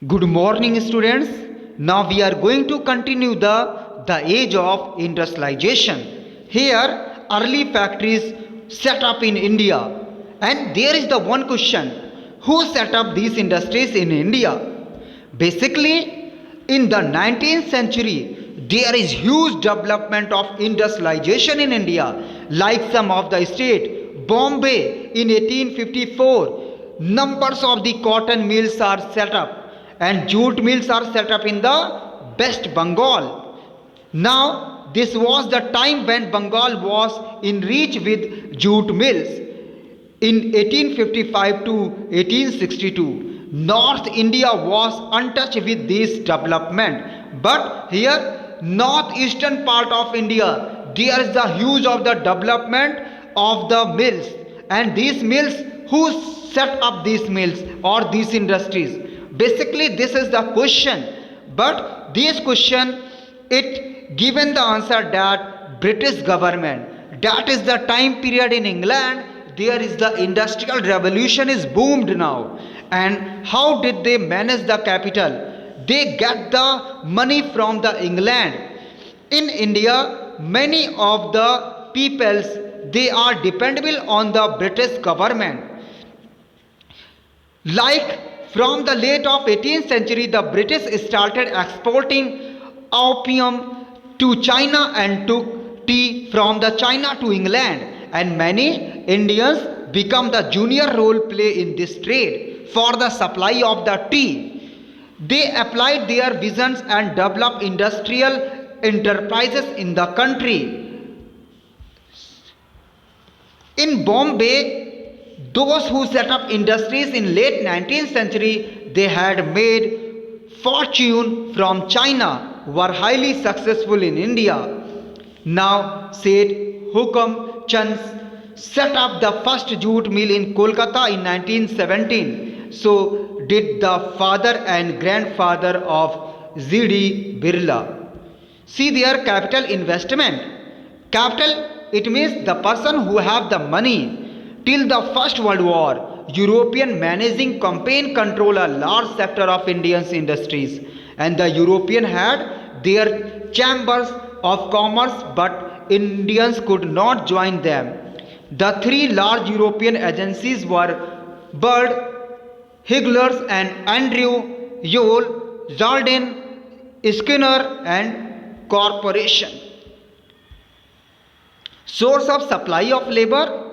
Good morning, students. Now we are going to continue the age of industrialization. Here, early factories set up in India, and there is the one question: who set up these industries in India? Basically, in the 19th century, there is huge development of industrialization in India, like some of the state. Bombay in 1854, numbers of the cotton mills are set up and jute mills are set up in the West Bengal. Now, this was the time when Bengal was in reach with jute mills in 1855 to 1862. North India was untouched with this development, but here northeastern part of India there is the huge of the development of the mills, and these mills, who set up these mills or these industries? Basically this is the question, but this question it given the answer that British government, that is the time period in England, there is the industrial revolution is boomed now. And how did they manage the capital? They get the money from the England. In India, many of the peoples, they are dependable on the British government. Like from the late of 18th century, the British started exporting opium to China and took tea from the China to England, and many Indians become the junior role play in this trade for the supply of the tea. They applied their visions and developed industrial enterprises in the country. In Bombay, those who set up industries in late 19th century, they had made fortune from China, were highly successful in India. Now Seth Hukam Chand set up the first jute mill in Kolkata in 1917. So did the father and grandfather of Z.D. Birla. See their capital investment. Capital, it means the person who have the money. Till the First World War, European managing campaign control a large sector of Indians industries, and the European had their chambers of commerce, but Indians could not join them. The three large European agencies were Bird, Higlers, and Andrew Yule, Jardine, Skinner, and Corporation. Source of supply of labor.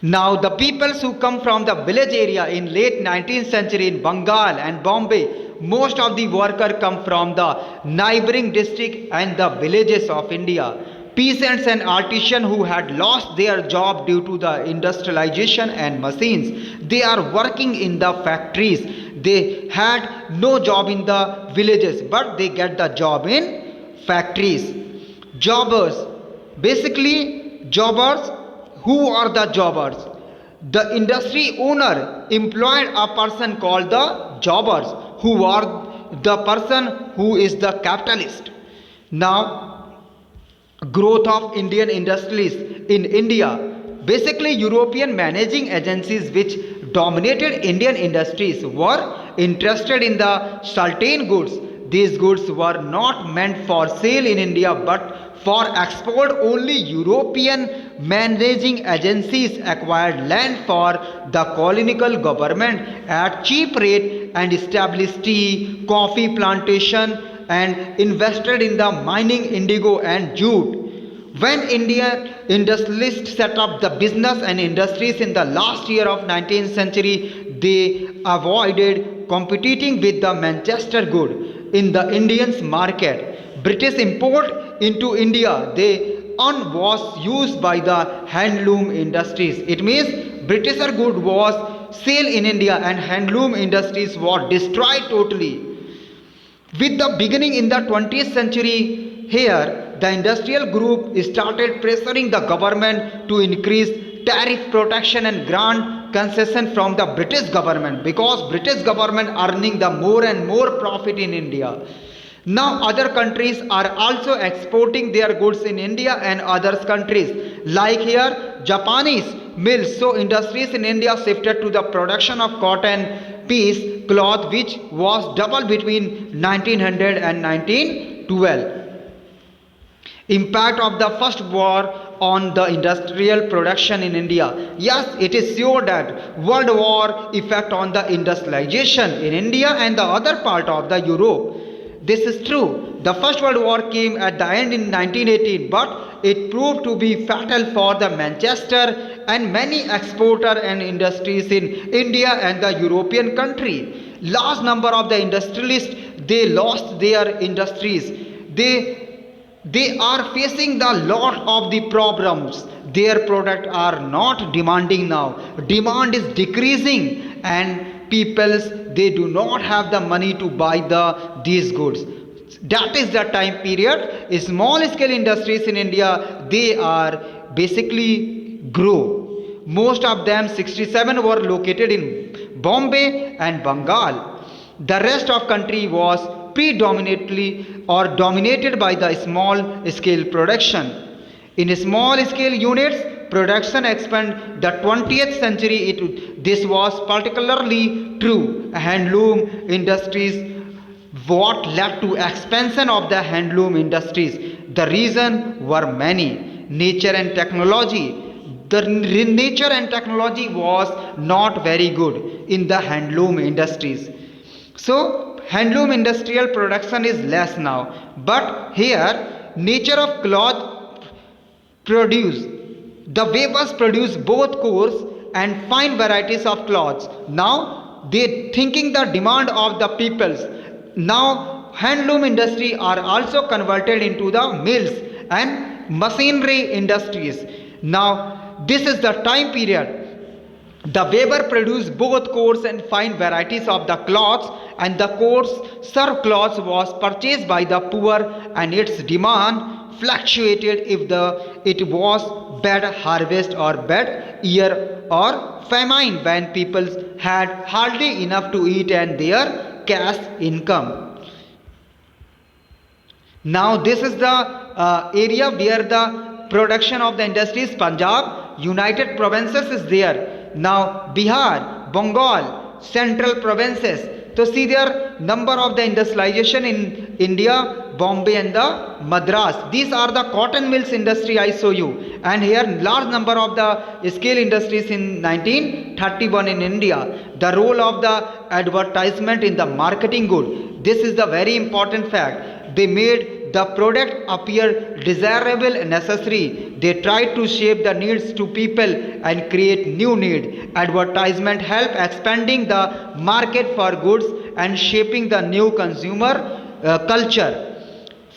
Now the peoples who come from the village area in late 19th century in Bengal and Bombay, most of the workers come from the neighboring district and the villages of India. Peasants and artisans who had lost their job due to the industrialization and machines, they are working in the factories. They had no job in the villages, but they get the job in factories. Jobbers, basically jobbers. Who are the jobbers? The industry owner employed a person called the jobbers, who are the person who is the capitalist. Now, growth of Indian industries in India. Basically, European managing agencies which dominated Indian industries were interested in the certain goods. These goods were not meant for sale in India but for export only. European managing agencies acquired land for the colonial government at cheap rate and established tea, coffee plantation and invested in the mining indigo and jute. When Indian industrialists set up the business and industries in the last year of 19th century, they avoided competing with the Manchester good in the Indians market. British import into India, they was used by the handloom industries. It means Britisher good was sale in India and handloom industries were destroyed totally. With the beginning in the 20th century, here the industrial group started pressuring the government to increase tariff protection and grant concession from the British government, because British government earning the more and more profit in India. Now other countries are also exporting their goods in India and other countries, like here Japanese mills. So industries in India shifted to the production of cotton, piece, cloth which was double between 1900 and 1912. Impact of the first war on the industrial production in India. Yes, it is sure that World War effect on the industrialization in India and the other part of the Europe. This is true. The First World War came at the end in 1918, but it proved to be fatal for the Manchester and many exporter and industries in India and the European country. Large number of the industrialists, they lost their industries. They are facing the lot of the problems. Their product are not demanding now. Demand is decreasing and peoples, they do not have the money to buy these goods. That is the time period. Small scale industries in India, they are basically grow. Most of them 67 were located in Bombay and Bengal. The rest of country was predominantly or dominated by the small scale production. In small scale units, production expanded. The 20th century, this was particularly true. Handloom industries, what led to expansion of the handloom industries? The reason were many. Nature and technology. The nature and technology was not very good in the handloom industries. So handloom industrial production is less now, but here nature of cloth produce, the weavers produce both coarse and fine varieties of cloths. Now they thinking the demand of the peoples. Now handloom industry are also converted into the mills and machinery industries. Now this is the time period. The weaver produced both coarse and fine varieties of the cloths, and the coarse serge cloth was purchased by the poor, and its demand fluctuated if it was bad harvest or bad year or famine, when people had hardly enough to eat and their cash income. Now this is the area where the production of the industries. Punjab, United Provinces is there. Now Bihar, Bengal, central provinces. So see their number of the industrialization in India, Bombay and the Madras. These are the cotton mills industry I show you. And here large number of the scale industries in 1931 in India. The role of the advertisement in the marketing good. This is the very important fact. They made the product appear desirable and necessary. They tried to shape the needs to people and create new need. Advertisement help expanding the market for goods and shaping the new consumer culture.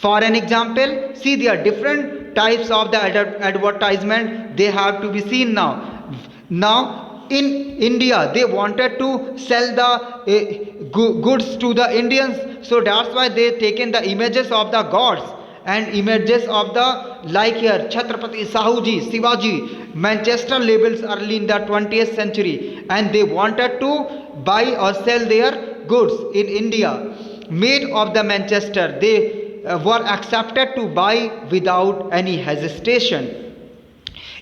For an example, see there are different types of the advertisement they have to be seen now. Now in India they wanted to sell the goods to the Indians, so that's why they taken the images of the gods and images of the like here Chhatrapati Sahuji, Shivaji, Manchester labels early in the 20th century, and they wanted to buy or sell their goods in India made of the Manchester. They were accepted to buy without any hesitation.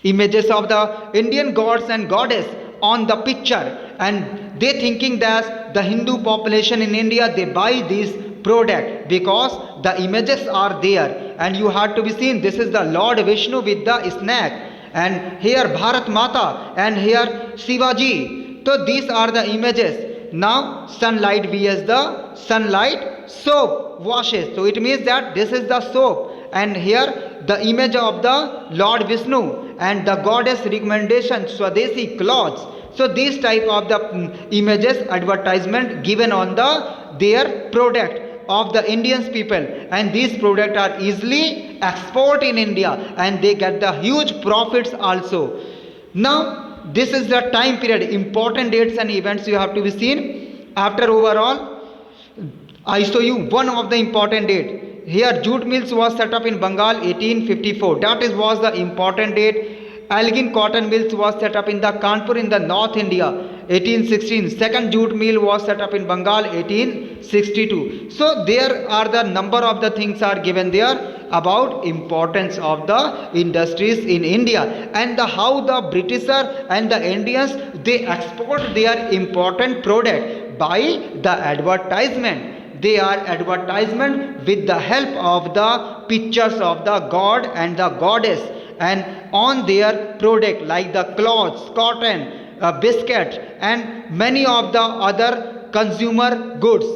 Images of the Indian gods and goddess on the picture, and they thinking that the Hindu population in India, they buy these product because the images are there, and you have to be seen. This is the Lord Vishnu with the snake, and here Bharat Mata, and here Shivaji. So these are the images. Now sunlight vs the sunlight soap washes, so it means that this is the soap, and here the image of the Lord Vishnu and the goddess recommendation Swadeshi clothes. So these type of the images advertisement given on the their product of the Indian people, and these products are easily export in India, and they get the huge profits also. Now this is the time period, important dates and events you have to be seen. After overall, I show you one of the important date. Here jute mills was set up in Bengal 1854. That is was the important date. Elgin cotton mills was set up in the Kanpur in the North India 1816. Second jute mill was set up in Bengal 1862. So there are the number of the things are given there about importance of the industries in India, and how the Britisher and the Indians, they export their important product. by the advertisement. They are advertisement with the help of the pictures of the god and the goddess, and on their product like the clothes, cotton, biscuit, and many of the other consumer goods.